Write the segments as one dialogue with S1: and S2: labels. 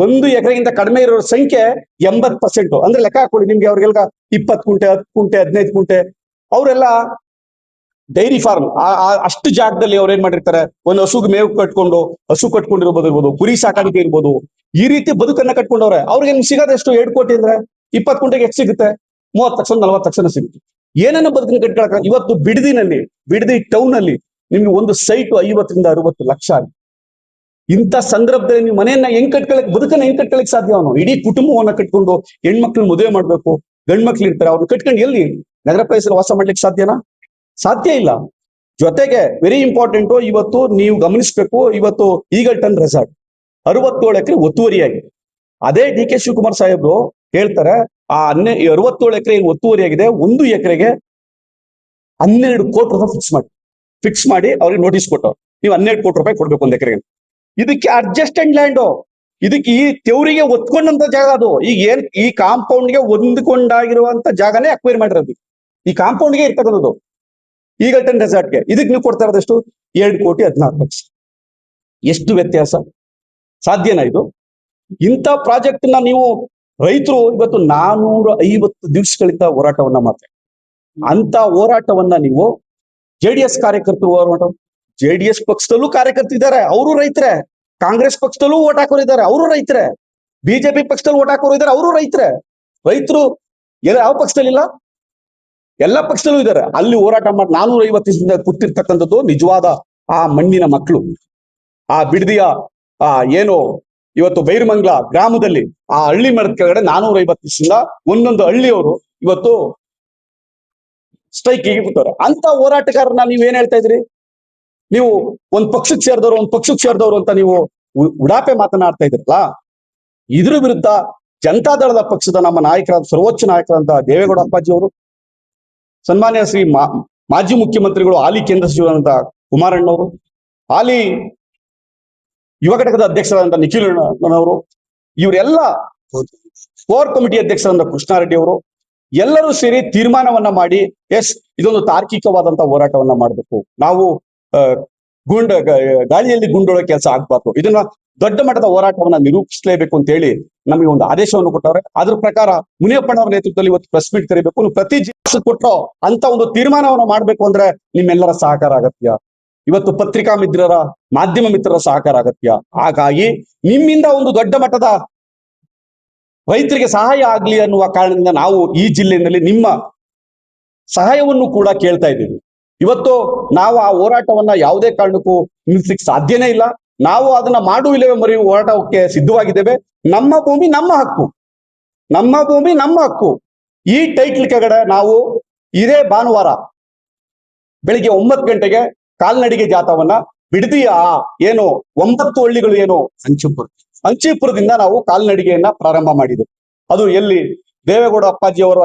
S1: ಒಂದು ಎಕರೆಗಿಂತ ಕಡಿಮೆ ಇರೋ ಸಂಖ್ಯೆ 80%. ಅಂದ್ರೆ ಲೆಕ್ಕ ಹಾಕೊಳ್ಳಿ, ನಿಮ್ಗೆ ಅವ್ರಿಗೆಲ್ಲ 20 ಕುಂಟೆ, 10 ಕುಂಟೆ, 15 ಕುಂಟೆ, ಅವರೆಲ್ಲ ಡೈರಿ ಫಾರ್ಮ್ ಅಷ್ಟು ಜಾಗದಲ್ಲಿ ಅವ್ರು ಏನ್ ಮಾಡಿರ್ತಾರೆ, ಒಂದು ಹಸುಗೆ ಮೇವು ಕಟ್ಕೊಂಡು, ಹಸು ಕಟ್ಕೊಂಡಿರ್ಬೋದು, ಕುರಿ ಸಾಕಾಣಿಕೆ ಇರ್ಬೋದು, ಈ ರೀತಿ ಬದುಕನ್ನ ಕಟ್ಕೊಂಡವ್ರೆ. ಅವ್ರಿಗೆ ಸಿಗೋದೆಷ್ಟು? 2 ಕೋಟಿ ಅಂದ್ರೆ 20 ಕುಂಟೆಗೆ ಎಷ್ಟು ಸಿಗುತ್ತೆ? 30 ಲಕ್ಷ 40 ಲಕ್ಷ ಸಿಗುತ್ತೆ. ಏನನ್ನ ಬದುಕನ್ನ ಕಟ್ಕೊಳಕ? ಇವತ್ತು ಬಿಡದಿ ಟೌನ್ ಅಲ್ಲಿ ನಿಮ್ಗೆ ಒಂದು ಸೈಟ್ 50 ರಿಂದ 60 ಲಕ್ಷ ಆಗಿದೆ. ಇಂಥ ಸಂದರ್ಭದಲ್ಲಿ ನೀವು ಮನೆಯನ್ನ ಹೆಂಗ್ ಕಟ್ಕೊಳಕ್, ಬದುಕನ್ನ ಹೆಂಗ್ ಕಟ್ಕೊಳಕ್ ಸಾಧ್ಯ? ಅವನು ಇಡೀ ಕುಟುಂಬವನ್ನ ಕಟ್ಕೊಂಡು ಹೆಣ್ಮಕ್ಳು ಮದುವೆ ಮಾಡ್ಬೇಕು, ಗಂಡ್ ಮಕ್ಳು ಇರ್ತಾರೆ, ಅವ್ರನ್ನ ಕಟ್ಕೊಂಡು ಎಲ್ಲಿ ನಗರ ಪ್ರದೇಶದಲ್ಲಿ ವಾಸ ಮಾಡ್ಲಿಕ್ಕೆ ಸಾಧ್ಯನಾ? ಸಾಧ್ಯ ಇಲ್ಲ. ಜೊತೆಗೆ ವೆರಿ ಇಂಪಾರ್ಟೆಂಟ್, ಇವತ್ತು ನೀವು ಗಮನಿಸ್ಬೇಕು, ಇವತ್ತು ಈಗಲ್ಟನ್ ರೆಸಾರ್ಟ್ 67 ಎಕರೆ ಒತ್ತುವರಿಯಾಗಿದೆ. ಅದೇ ಡಿ ಕೆ ಶಿವಕುಮಾರ್ ಸಾಹೇಬ್ರು ಹೇಳ್ತಾರೆ, ಆ 67 ಎಕರೆ ಒತ್ತುವರಿಯಾಗಿದೆ, 1 ಎಕರೆಗೆ 12 ಕೋಟಿ ರೂಪಾಯಿ ಫಿಕ್ಸ್ ಮಾಡಿ ಅವ್ರಿಗೆ ನೋಟಿಸ್ ಕೊಟ್ಟವ್ರು. ನೀವು 12 ಕೋಟಿ ರೂಪಾಯಿ ಕೊಡ್ಬೇಕು 1 ಎಕರೆಗೆ. ಇದಕ್ಕೆ ಅಡ್ಜಸ್ಟೆಡ್ ಲ್ಯಾಂಡ್, ಇದಕ್ಕೆ ಈ ತೆವರಿಗೆ ಒತ್ಕೊಂಡಂತ ಜಾಗ ಅದು. ಈಗ ಏನ್ ಈ ಕಾಂಪೌಂಡ್ಗೆ ಹೊಂದ್ಕೊಂಡಾಗಿರುವಂತ ಜಾಗನೇ ಅಕ್ವೈರ್ ಮಾಡಿರೋದು. ಈ ಕಾಂಪೌಂಡ್ಗೆ ಇರ್ತಕ್ಕಂಥದ್ದು ಈಗಲ್ಟನ್ ರೆಸಾರ್ಟ್ಗೆ. ಇದಕ್ಕೆ ನೀವು ಕೊಡ್ತಾ ಇರೋದಷ್ಟು 2 ಕೋಟಿ 16 ಲಕ್ಷ. ಎಷ್ಟು ವ್ಯತ್ಯಾಸ? ಸಾಧ್ಯನಾ ಇದು? ಇಂಥ ಪ್ರಾಜೆಕ್ಟ್ ನ ನೀವು ರೈತರು ಇವತ್ತು 450 ದಿವಸಗಳಿಂದ ಹೋರಾಟವನ್ನ ಮಾಡ್ತಾರೆ. ಅಂತ ಹೋರಾಟವನ್ನ ನೀವು JDS ಕಾರ್ಯಕರ್ತರು ಹೋರಾಟ, JDS ಪಕ್ಷದಲ್ಲೂ ಕಾರ್ಯಕರ್ತರಿದ್ದಾರೆ, ಅವರು ರೈತರೇ. ಕಾಂಗ್ರೆಸ್ ಪಕ್ಷದಲ್ಲೂ ಓಟ್ ಹಾಕೋರಿದ್ದಾರೆ, ಅವರು ರೈತರೇ. ಬಿಜೆಪಿ ಪಕ್ಷದಲ್ಲಿ ಓಟ್ ಹಾಕೋರಿದ್ದಾರೆ, ಅವರು ರೈತರೇ. ರೈತರು ಯಾವ ಪಕ್ಷದಲ್ಲಿಲ್ಲ? ಎಲ್ಲ ಪಕ್ಷದಲ್ಲೂ ಇದ್ದಾರೆ. ಅಲ್ಲಿ ಹೋರಾಟ ಮಾಡಿ 450 ದಿವಸದಿಂದ ಕೂತಿರ್ತಕ್ಕಂಥದ್ದು ನಿಜವಾದ ಆ ಮಣ್ಣಿನ ಮಕ್ಕಳು. ಆ ಬಿಡದಿಯ ಏನು ಇವತ್ತು ಬೈರಮಂಗ್ಲ ಗ್ರಾಮದಲ್ಲಿ ಆ ಹಳ್ಳಿ ಮರದ ಕೆಳಗಡೆ 450 ದಿವಸದಿಂದ ಒಂದೊಂದು ಹಳ್ಳಿಯವರು ಇವತ್ತು ಸ್ಟ್ರೈಕಿಗೆ ಕೂತವ್ರೆ. ಅಂತ ಹೋರಾಟಗಾರನ ನೀವ್ ಏನ್ ಹೇಳ್ತಾ ಇದ್ರಿ? ನೀವು ಒಂದ್ ಪಕ್ಷಕ್ಕೆ ಸೇರಿದವರು ಅಂತ ನೀವು ಉಡಾಪೆ ಮಾತನಾಡ್ತಾ ಇದ್ರಲ್ಲ. ಇದ್ರ ವಿರುದ್ಧ ಜನತಾದಳದ ಪಕ್ಷದ ನಮ್ಮ ನಾಯಕರಾದ, ಸರ್ವೋಚ್ಚ ನಾಯಕರಾದ ದೇವೇಗೌಡ ಅಪ್ಪಾಜಿ ಅವರು, ಸನ್ಮಾನ್ಯ ಶ್ರೀ ಮಾಜಿ ಮುಖ್ಯಮಂತ್ರಿಗಳು, ಹಾಲಿ ಕೇಂದ್ರ ಸಚಿವರಾದಂತಹ ಕುಮಾರಣ್ಣವರು, ಹಾಲಿ ಯುವ ಘಟಕದ ಅಧ್ಯಕ್ಷರಾದಂತಹ ನಿಖಿಲ್ ಅವರು, ಇವರೆಲ್ಲ ಕೋರ್ ಕಮಿಟಿ ಅಧ್ಯಕ್ಷರಾದ ಕೃಷ್ಣಾರೆಡ್ಡಿ ಅವರು, ಎಲ್ಲರೂ ಸೇರಿ ತೀರ್ಮಾನವನ್ನ ಮಾಡಿ, ಎಸ್ ಇದೊಂದು ತಾರ್ಕಿಕವಾದಂತಹ ಹೋರಾಟವನ್ನ ಮಾಡಬೇಕು, ನಾವು ಗಾಳಿಯಲ್ಲಿ ಗುಂಡೊಳ ಕೆಲಸ ಆಗ್ಬಾರ್ದು, ಇದನ್ನ ದೊಡ್ಡ ಮಟ್ಟದ ಹೋರಾಟವನ್ನ ನಿರೂಪಿಸಲೇಬೇಕು ಅಂತ ಹೇಳಿ ನಮಗೆ ಒಂದು ಆದೇಶವನ್ನು ಕೊಟ್ಟವ್ರೆ. ಅದ್ರ ಪ್ರಕಾರ ಮುನಿಯಪ್ಪನವರ ನೇತೃತ್ವದಲ್ಲಿ ಇವತ್ತು ಪ್ರೆಸ್ ಮೀಟ್ ಕರಿಬೇಕು, ಪ್ರತಿ ಜಿಲ್ಲೆ ಕೊಟ್ಟರು ಅಂತ ಒಂದು ತೀರ್ಮಾನವನ್ನ ಮಾಡ್ಬೇಕು ಅಂದ್ರೆ ನಿಮ್ಮೆಲ್ಲರ ಸಹಕಾರ ಅಗತ್ಯ. ಇವತ್ತು ಪತ್ರಿಕಾ ಮಿತ್ರರ, ಮಾಧ್ಯಮ ಮಿತ್ರರ ಸಹಕಾರ ಅಗತ್ಯ. ಹಾಗಾಗಿ ನಿಮ್ಮಿಂದ ಒಂದು ದೊಡ್ಡ ಮಟ್ಟದ ರೈತರಿಗೆ ಸಹಾಯ ಆಗ್ಲಿ ಅನ್ನುವ ಕಾರಣದಿಂದ ನಾವು ಈ ಜಿಲ್ಲೆಯಲ್ಲಿ ನಿಮ್ಮ ಸಹಾಯವನ್ನು ಕೂಡ ಕೇಳ್ತಾ ಇದ್ದೀವಿ. ಇವತ್ತು ನಾವು ಆ ಹೋರಾಟವನ್ನ ಯಾವುದೇ ಕಾರಣಕ್ಕೂ ನಿಲ್ಲಿಸ್ಲಿಕ್ಕೆ ಸಾಧ್ಯನೇ ಇಲ್ಲ. ನಾವು ಅದನ್ನ ಮಾಡುವಿಲ್ಲವೇ ಮರೆಯುವ ಹೋರಾಟಕ್ಕೆ ಸಿದ್ಧವಾಗಿದ್ದೇವೆ. ನಮ್ಮ ಭೂಮಿ ನಮ್ಮ ಹಕ್ಕು, ನಮ್ಮ ಭೂಮಿ ನಮ್ಮ ಹಕ್ಕು. ಈ ಟೈಟ್ಲ್ ಕೆಳಗಡೆ ನಾವು ಇದೇ ಭಾನುವಾರ ಬೆಳಿಗ್ಗೆ 9 ಗಂಟೆಗೆ ಕಾಲ್ನಡಿಗೆ ಜಾಥಾವನ್ನ ಬಿಡದಿಯ ಏನು 9 ಹಳ್ಳಿಗಳು ಏನು ಅಂಚಿಪುರದಿಂದ ನಾವು ಕಾಲ್ನಡಿಗೆಯನ್ನ ಪ್ರಾರಂಭ ಮಾಡಿದೆವು. ಅದು ಎಲ್ಲಿ ದೇವೇಗೌಡ ಅಪ್ಪಾಜಿ ಅವರ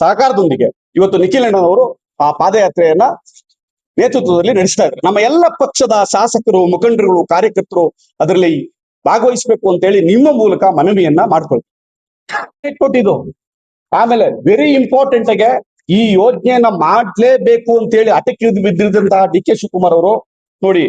S1: ಸಹಕಾರದೊಂದಿಗೆ ಇವತ್ತು ನಿಖಿಲ್ ಅಣ್ಣನವರು ಆ ಪಾದಯಾತ್ರೆಯನ್ನ ನೇತೃತ್ವದಲ್ಲಿ ನಡೆಸ್ತಾ ಇದ್ದಾರೆ. ನಮ್ಮ ಎಲ್ಲ ಪಕ್ಷದ ಶಾಸಕರು, ಮುಖಂಡರುಗಳು, ಕಾರ್ಯಕರ್ತರು ಅದರಲ್ಲಿ ಭಾಗವಹಿಸಬೇಕು ಅಂತ ಹೇಳಿ ನಿಮ್ಮ ಮೂಲಕ ಮನವಿಯನ್ನ ಮಾಡ್ಕೊಳ್ತೀವಿ. ಆಮೇಲೆ ವೆರಿ ಇಂಪಾರ್ಟೆಂಟ್ ಆಗಿ ಈ ಯೋಜನೆಯನ್ನ ಮಾಡ್ಲೇಬೇಕು ಅಂತ ಹೇಳಿ ಹಠಕ್ಕೆ ಬಿದ್ದಿದ್ದಂತಹ ಡಿ ಕೆ ಶಿವಕುಮಾರ್ ಅವರು ನೋಡಿ,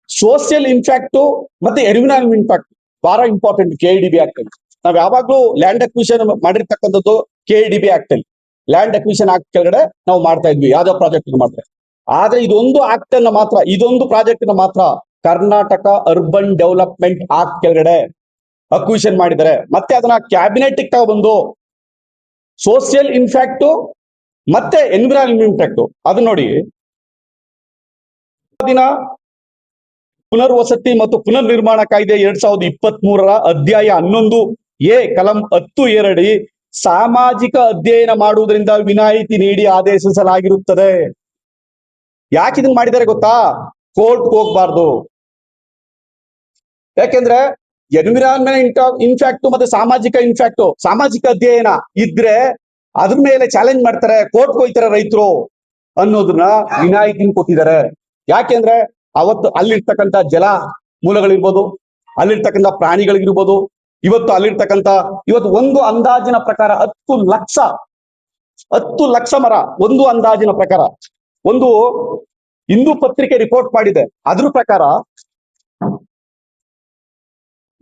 S1: ಸೋಷಿಯಲ್ ಇಂಪ್ಯಾಕ್ಟ್ ಮತ್ತೆ ಎನ್ವಿರಾನ್ಮೆಂಟ್ ಇಂಪ್ಯಾಕ್ಟ್ ಬಹಳ ಇಂಪಾರ್ಟೆಂಟ್. KIDB ಆಕ್ಟ್ ಅಲ್ಲಿ ನಾವ್ ಯಾವಾಗ್ಲೂ ಲ್ಯಾಂಡ್ ಅಕ್ವಿಷನ್ ಮಾಡಿರ್ತಕ್ಕಂಥದ್ದು KIDB ಆಕ್ಟ್ ಅಲ್ಲಿ, ಲ್ಯಾಂಡ್ ಅಕ್ವಿಷನ್ ಆಕ್ಟ್ ಕೆಳಗಡೆ ನಾವು ಮಾಡ್ತಾ ಇದ್ವಿ ಯಾವ್ದೋ ಪ್ರಾಜೆಕ್ಟ್ ಮಾಡ್ತಾರೆ. ಆದ್ರೆ ಇದೊಂದು ಆಕ್ಟ್ ಅನ್ನ ಮಾತ್ರ, ಇದೊಂದು ಪ್ರಾಜೆಕ್ಟ್ ನ ಮಾತ್ರ ಕರ್ನಾಟಕ ಅರ್ಬನ್ ಡೆವಲಪ್ಮೆಂಟ್ ಆಕ್ಟ್ ಕೆಳಗಡೆ ಅಕ್ವಿಷನ್ ಮಾಡಿದ್ದಾರೆ. ಮತ್ತೆ ಅದನ್ನ ಕ್ಯಾಬಿನೆಟ್ ತಗೊಂಡು ಸೋಷಿಯಲ್ ಇಂಪ್ಯಾಕ್ಟ್ ಮತ್ತೆ ಎನ್ವಿರಾನ್ಮೆಂಟ್ ಇಂಪ್ಯಾಕ್ಟ್ ಅದು ನೋಡಿ, ದಿನ ಪುನರ್ವಸತಿ ಮತ್ತು ಪುನರ್ ನಿರ್ಮಾಣ ಕಾಯ್ದೆ 2023 ಅಧ್ಯಾಯ 11A ಕಲಂ 10(2) ಸಾಮಾಜಿಕ ಅಧ್ಯಯನ ಮಾಡುವುದರಿಂದ ವಿನಾಯಿತಿ ನೀಡಿ ಆದೇಶಿಸಲಾಗಿರುತ್ತದೆ. ಯಾಕೆ ಇದನ್ನ ಮಾಡಿದ್ದಾರೆ ಗೊತ್ತಾ? ಕೋರ್ಟ್ ಹೋಗ್ಬಾರ್ದು. ಯಾಕೆಂದ್ರೆ ಎನ್ವಿರಾನ್ಮೆಂಟ್ ಇಂಪ್ಯಾಕ್ಟ್ ಮತ್ತೆ ಸಾಮಾಜಿಕ ಇಂಪ್ಯಾಕ್ಟ್, ಸಾಮಾಜಿಕ ಅಧ್ಯಯನ ಇದ್ರೆ ಅದ್ರ ಮೇಲೆ ಚಾಲೆಂಜ್ ಮಾಡ್ತಾರೆ, ಕೋರ್ಟ್ ಹೋಗ್ತಾರೆ ರೈತರು ಅನ್ನೋದನ್ನ ವಿನಾಯಿತಿ ಕೊಟ್ಟಿದ್ದಾರೆ. ಯಾಕೆಂದ್ರೆ ಅವತ್ತು ಅಲ್ಲಿರ್ತಕ್ಕಂಥ ಜಲ ಮೂಲಗಳಿರ್ಬೋದು, ಅಲ್ಲಿರ್ತಕ್ಕಂಥ ಪ್ರಾಣಿಗಳಿಗಿರ್ಬೋದು, ಇವತ್ತು ಒಂದು ಅಂದಾಜಿನ ಪ್ರಕಾರ 10 ಲಕ್ಷ ಮರ, ಒಂದು ಅಂದಾಜಿನ ಪ್ರಕಾರ, ಒಂದು ಹಿಂದೂ ಪತ್ರಿಕೆ ರಿಪೋರ್ಟ್ ಮಾಡಿದೆ, ಅದ್ರ ಪ್ರಕಾರ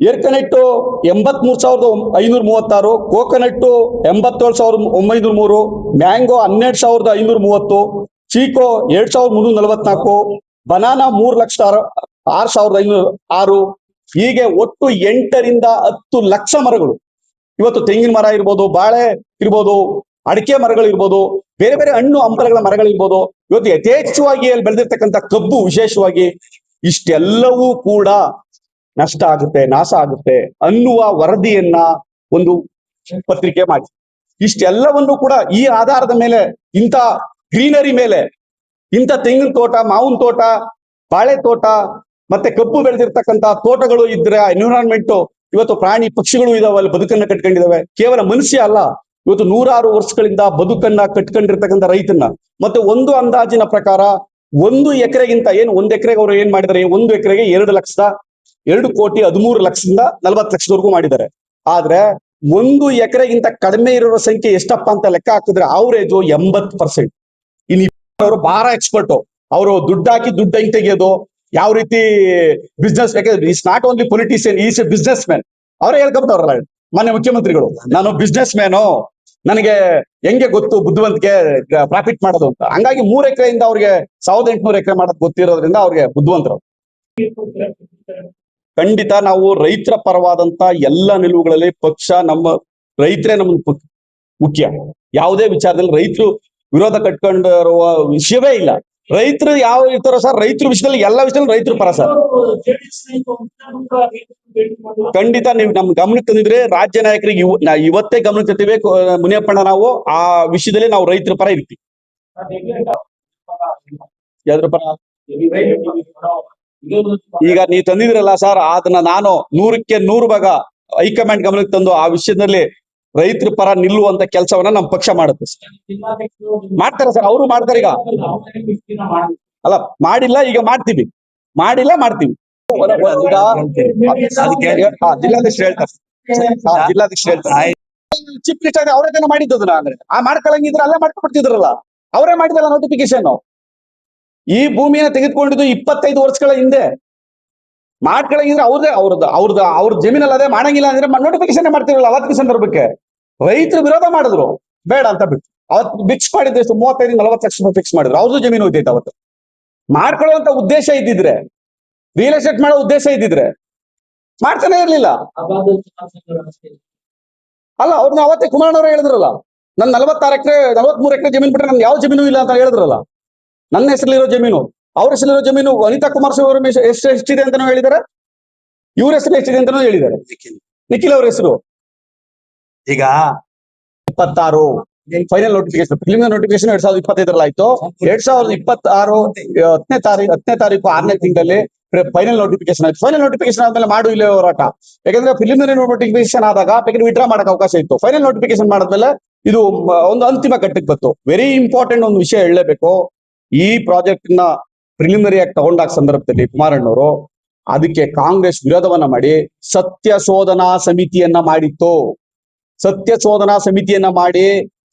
S1: ಏರ್ಕನೆಟ್ 83,536, ಕೋಕೋನಟ್ 87,903, ಮ್ಯಾಂಗೋ 12,530, ಚೀಕೋ 7,344, ಬನಾನಾ 3,06,506. ಹೀಗೆ ಒಟ್ಟು 8 ರಿಂದ 10 ಲಕ್ಷ ಮರಗಳು ಇವತ್ತು ತೆಂಗಿನ ಮರ ಇರ್ಬೋದು, ಬಾಳೆ ಇರ್ಬೋದು, ಅಡಿಕೆ ಮರಗಳು ಇರ್ಬೋದು, ಬೇರೆ ಬೇರೆ ಹಣ್ಣು ಹಂಪಲಗಳ ಮರಗಳಿರ್ಬೋದು, ಇವತ್ತು ಯಥೇಚ್ಛವಾಗಿ ಅಲ್ಲಿ ಬೆಳೆದಿರ್ತಕ್ಕಂಥ ಕಬ್ಬು ವಿಶೇಷವಾಗಿ, ಇಷ್ಟೆಲ್ಲವೂ ಕೂಡ ನಷ್ಟ ಆಗುತ್ತೆ, ನಾಶ ಆಗುತ್ತೆ ಅನ್ನುವ ವರದಿಯನ್ನ ಒಂದು ಪತ್ರಿಕೆ ಮಾಡಿ, ಇಷ್ಟೆಲ್ಲವನ್ನು ಕೂಡ ಈ ಆಧಾರದ ಮೇಲೆ, ಇಂಥ ಗ್ರೀನರಿ ಮೇಲೆ, ಇಂಥ ತೆಂಗಿನ ತೋಟ, ಮಾವಿನ ತೋಟ, ಬಾಳೆ ತೋಟ, ಮತ್ತೆ ಕಬ್ಬು ಬೆಳೆದಿರ್ತಕ್ಕಂಥ ತೋಟಗಳು ಇದ್ರೆ ಎನ್ವಿರಾನ್ಮೆಂಟ್, ಇವತ್ತು ಪ್ರಾಣಿ ಪಕ್ಷಿಗಳು ಇದಾವೆ, ಅಲ್ಲಿ ಬದುಕನ್ನ ಕಟ್ಕೊಂಡಿದಾವೆ. ಕೇವಲ ಮನುಷ್ಯ ಅಲ್ಲ, ಇವತ್ತು 100 ವರ್ಷಗಳಿಂದ ಬದುಕನ್ನ ಕಟ್ಕೊಂಡಿರ್ತಕ್ಕಂಥ ರೈತನ್ನ, ಮತ್ತೆ ಒಂದು ಅಂದಾಜಿನ ಪ್ರಕಾರ 1 ಎಕರೆಗಿಂತ ಏನು 1 ಎಕರೆಗೆ ಅವರು ಏನ್ ಮಾಡಿದ್ದಾರೆ, 1 ಎಕರೆಗೆ 2,13,40,000ದಿಂದ 40 ಲಕ್ಷದವರೆಗೂ ಮಾಡಿದ್ದಾರೆ. ಆದ್ರೆ 1 ಎಕರೆಗಿಂತ ಕಡಿಮೆ ಇರೋ ಸಂಖ್ಯೆ ಎಷ್ಟಪ್ಪ ಅಂತ ಲೆಕ್ಕ ಹಾಕಿದ್ರೆ ಅವರೇಜು 80%. ಇನ್ನು ಅವರು ಬಾರ ಎಕ್ಸ್ಪರ್ಟ್, ಅವರು ದುಡ್ಡು ಹಾಕಿ ದುಡ್ಡು ಹೆಂಗ್ ತೆಗೆಯೋದು, ಯಾವ ರೀತಿ ಬಿಸ್ನೆಸ್, ಯಾಕಂದ್ರೆ is not only politician, is A business man. ಅವರೇ ಹೇಳ್ಕೊಬಿಟ್ಟವ್ರಲ್ಲ ಮಾನ್ಯ ಮುಖ್ಯಮಂತ್ರಿಗಳು, ನಾನು ಬಿಸ್ನೆಸ್ ಮ್ಯಾನು, ನನಗೆ ಹೆಂಗೆ ಗೊತ್ತು ಬುದ್ಧಿವಂತಿಕೆ ಪ್ರಾಫಿಟ್ ಮಾಡೋದು ಅಂತ. ಹಂಗಾಗಿ 3 ಎಕರೆಯಿಂದ ಅವ್ರಿಗೆ 1,800 ಎಕರೆ ಮಾಡೋದು ಗೊತ್ತಿರೋದ್ರಿಂದ ಅವ್ರಿಗೆ ಬುದ್ಧಿವಂತರು. ಖಂಡಿತ ನಾವು ರೈತರ ಪರವಾದಂತ ಎಲ್ಲ ನಿಲುವುಗಳಲ್ಲಿ ಪಕ್ಷ, ನಮ್ಮ ರೈತರೇ ನಮ್ಗೆ ಮುಖ್ಯ. ಯಾವುದೇ ವಿಚಾರದಲ್ಲಿ ರೈತರು ವಿರೋಧ ಕಟ್ಕೊಂಡಿರುವ ವಿಷಯವೇ ಇಲ್ಲ. ರೈತರು ಯಾವ ಇರ್ತಾರೋ ಸರ್, ರೈತರ ವಿಷಯದಲ್ಲಿ ಎಲ್ಲ ವಿಷಯದಲ್ಲಿ ರೈತರು ಪರ ಸರ್. ಖಂಡಿತ ನೀವು ನಮ್ ಗಮನಕ್ಕೆ ತಂದಿದ್ರೆ ರಾಜ್ಯ ನಾಯಕರಿಗೆ ಇವತ್ತೇ ಗಮನಕ್ಕೆ ತರ್ತೀವಿ ಮುನಿಯಪ್ಪಣ್ಣ. ನಾವು ಆ ವಿಷಯದಲ್ಲಿ ನಾವು ರೈತರ ಪರ ಇರ್ತೀವಿ. ಯಾವ್ದ್ರ ಪರ? ಈಗ ನೀವು ತಂದಿದ್ರಲ್ಲ ಸರ್, ಅದನ್ನ ನಾನು 100ಕ್ಕೆ 100 ಭಾಗ ಹೈಕಮಾಂಡ್ ಗಮನಕ್ಕೆ ತಂದು ಆ ವಿಷಯದಲ್ಲಿ ರೈತರ ಪರ ನಿಲ್ಲುವಂತ ಕೆಲಸವನ್ನ ನಮ್ಮ ಪಕ್ಷ ಮಾಡುತ್ತೆ. ಮಾಡ್ತಾರೆ ಸರ್, ಅವರು ಮಾಡ್ತಾರೆ. ಈಗ ಅಲ್ಲ ಮಾಡಿಲ್ಲ, ಈಗ ಮಾಡ್ತೀವಿ, ಮಾಡಿಲ್ಲ ಮಾಡ್ತೀವಿ. ಜಿಲ್ಲಾಧ್ಯಕ್ಷರು ಹೇಳ್ತಾರೆ, ಜಿಲ್ಲಾಧ್ಯಕ್ಷರು ಹೇಳ್ತಾರೆ ಚೀಫ್ ಮಿನಿಸ್ಟರ್ ಅವರೇ ಜನ ಮಾಡಿದ್ದದನ್ನ. ಅಂದ್ರೆ ಆ ಮಾಡ್ಕೊಳಂಗಿದ್ರೆ ಅಲ್ಲೇ ಮಾಡ್ಕೊಬಿಡ್ತಿದ್ರಲ್ಲ, ಅವರೇ ಮಾಡಿದಲ್ಲ ನೋಟಿಫಿಕೇಶನ್. ಈ ಭೂಮಿಯನ್ನ ತೆಗೆದುಕೊಂಡಿದ್ದು 25 ವರ್ಷಗಳ ಹಿಂದೆ. ಮಾಡ್ಕೊಳಂಗಿದ್ರೆ ಅವ್ರ ಜಮೀನಲ್ಲಿ ಅದೇ ಮಾಡಂಗಿಲ್ಲ ಅಂದ್ರೆ ನೋಟಿಫಿಕೇಶನ್ ಮಾಡ್ತಿರಲ್ಲ. ಅವತ್ತಿನ ಸಂದರ್ಭಕ್ಕೆ ರೈತರು ವಿರೋಧ ಮಾಡಿದ್ರು, ಬೇಡ ಅಂತ ಬಿಟ್ಟು ಅವತ್ತು ಫಿಕ್ಸ್ ಮಾಡಿದ್ರು, 35-40 ಲಕ್ಷ ರೂಪಾಯಿ ಫಿಕ್ಸ್ ಮಾಡಿದ್ರು. ಅವ್ರದ್ದು ಜಮೀನು ಹೋಯ್ತೈತೆ. ಅವತ್ತು ಮಾಡ್ಕೊಳ್ಳುವಂತ ಉದ್ದೇಶ ಇದ್ದಿದ್ರೆ, ರಿಯಲ್ ಎಸ್ಟೇಟ್ ಮಾಡೋ ಉದ್ದೇಶ ಇದ್ದಿದ್ರೆ ಮಾಡ್ತಾನೆ ಇರ್ಲಿಲ್ಲ. ಅಲ್ಲ, ಅವ್ರನ್ನ ಅವತ್ತೇ ಕುಮಾರಣ್ಣವ್ರು ಹೇಳಿದ್ರಲ್ಲ, ನನ್ 43 ಎಕರೆ ಜಮೀನು ಬಿಟ್ರೆ ನನ್ ಯಾವ ಜಮೀನು ಇಲ್ಲ ಅಂತ ಹೇಳಿದ್ರಲ್ಲ. ನನ್ನ ಹೆಸರಲ್ಲಿರೋ ಜಮೀನು, ಅವ್ರ ಹೆಸರಲ್ಲಿರೋ ಜಮೀನು, ಅನಿತಾ ಕುಮಾರಸ್ವಾಮಿ ಅವರ ಎಷ್ಟಿದೆ ಅಂತಾನು ಹೇಳಿದ್ದಾರೆ, ಇವ್ರ ಹೆಸರು ಎಷ್ಟಿದೆ ಅಂತಾನು ಹೇಳಿದ್ದಾರೆ. ನಿಖಿಲ್ ಅವ್ರ ಹೆಸರು ಈಗ 26 ಫೈನಲ್ ನೋಟಿಫಿಕೇಶನ್, ಪ್ರಿಲಿಮಿನರಿ ನೋಟಿಫಿಕೇಶನ್ 2025 ಆಯ್ತು. 2026 10ನೇ ತಾರೀಕು 6ನೇ ತಿಂಗಳಲ್ಲಿ ಫೈನಲ್ ನೋಟಿಫಿಕೇಶನ್ ಆಯ್ತು. ಫೈನಲ್ ನೋಟಿಫಿಕೇಶನ್ ಆದ್ಮೇಲೆ ಮಾಡು ಇಲ್ಲೇ ಹೋರಾಟ. ಯಾಕಂದ್ರೆ ಪ್ರಿಲಿಮಿನರಿ ನೋಟಿಫಿಕೇಶನ್ ಆದಾಗ ಬೇಕಾದ್ರೆ ವಿಡ್ರಾ ಮಾಡಕ್ ಅವಕಾಶ ಇತ್ತು. ಫೈನಲ್ ನೋಟಿಫಿಕೇಶನ್ ಮಾಡಿದ್ಮೇಲೆ ಇದು ಒಂದು ಅಂತಿಮ ಘಟ್ಟಕ್ಕೆ ಬಂತು. ವೆರಿ ಇಂಪಾರ್ಟೆಂಟ್ ಒಂದು ವಿಷಯ ಹೇಳಲೇಬೇಕು. ಈ ಪ್ರಾಜೆಕ್ಟ್ ನ ಪ್ರಿಲಿಮಿನರಿ ಆಗಿ ತಗೊಂಡಾಗ ಸಂದರ್ಭದಲ್ಲಿ ಕುಮಾರಣ್ಣವರು ಅದಕ್ಕೆ ಕಾಂಗ್ರೆಸ್ ವಿರೋಧವನ್ನ ಮಾಡಿ ಸತ್ಯ ಶೋಧನಾ ಸಮಿತಿಯನ್ನ ಮಾಡಿತ್ತು. ಸತ್ಯ ಶೋಧನಾ ಸಮಿತಿಯನ್ನ ಮಾಡಿ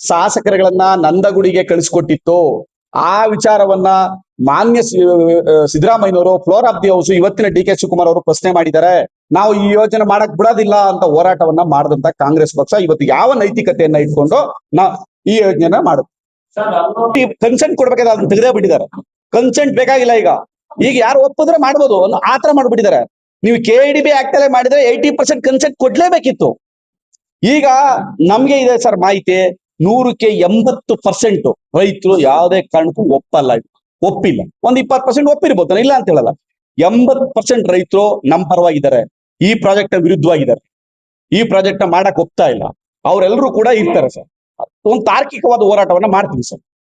S1: ಶಾಸಕರುಗಳನ್ನ ನಂದಗುಡಿಗೆ ಕಳಿಸ್ಕೊಟ್ಟಿತ್ತು. ಆ ವಿಚಾರವನ್ನ ಮಾನ್ಯ ಸಿದ್ದರಾಮಯ್ಯನವರು ಫ್ಲೋರ್ ಆಫ್ ದಿ ಹೌಸ್ ಇವತ್ತಿನ ಡಿ ಕೆ ಶಿವಕುಮಾರ್ ಅವರು ಪ್ರಶ್ನೆ ಮಾಡಿದ್ದಾರೆ. ನಾವು ಈ ಯೋಜನೆ ಮಾಡಕ್ ಬಿಡೋದಿಲ್ಲ ಅಂತ ಹೋರಾಟವನ್ನ ಮಾಡದಂತ ಕಾಂಗ್ರೆಸ್ ಪಕ್ಷ ಇವತ್ತು ಯಾವ ನೈತಿಕತೆಯನ್ನ ಇಟ್ಕೊಂಡು ಈ ಯೋಜನೆಯನ್ನ ಮಾಡುತ್ತೆ. ಕನ್ಸೆಂಟ್ ಕೊಡ್ಬೇಕಾದ್ರೆ ಅದನ್ನ ತೆಗೆದೇ ಬಿಟ್ಟಿದ್ದಾರೆ. ಕನ್ಸೆಂಟ್ ಬೇಕಾಗಿಲ್ಲ. ಈಗ ಯಾರು ಒಪ್ಪಿದ್ರೆ ಮಾಡ್ಬೋದು, ಆತರ ಮಾಡ್ಬಿಟ್ಟಿದ್ದಾರೆ. ನೀವು KIDB ಆಕ್ಟ್ ಅಲ್ಲೇ ಮಾಡಿದ್ರೆ 80% ಕನ್ಸೆಂಟ್ ಕೊಡ್ಲೇಬೇಕಿತ್ತು. ಈಗ ನಮ್ಗೆ ಇದೆ ಸರ್ ಮಾಹಿತಿ, 100ಕ್ಕೆ 80% ರೈತರು ಯಾವುದೇ ಕಾರಣಕ್ಕೂ ಒಪ್ಪಿಲ್ಲ. ಒಂದ್ 20% ಒಪ್ಪಿರ್ಬೋದು, ಇಲ್ಲ ಅಂತ ಹೇಳಲ್ಲ. 80% ರೈತರು ನಮ್ ಪರವಾಗಿದ್ದಾರೆ, ಈ ಪ್ರಾಜೆಕ್ಟ್ ನ ವಿರುದ್ಧವಾಗಿದ್ದಾರೆ, ಈ ಪ್ರಾಜೆಕ್ಟ್ ನ ಮಾಡಕ್ ಒಪ್ತಾ ಇಲ್ಲ. ಅವರೆಲ್ಲರೂ ಕೂಡ ಇರ್ತಾರೆ ಸರ್. ಒಂದು ತಾರ್ಕಿಕವಾದ ಹೋರಾಟವನ್ನ ಮಾಡ್ತೀವಿ ಸರ್.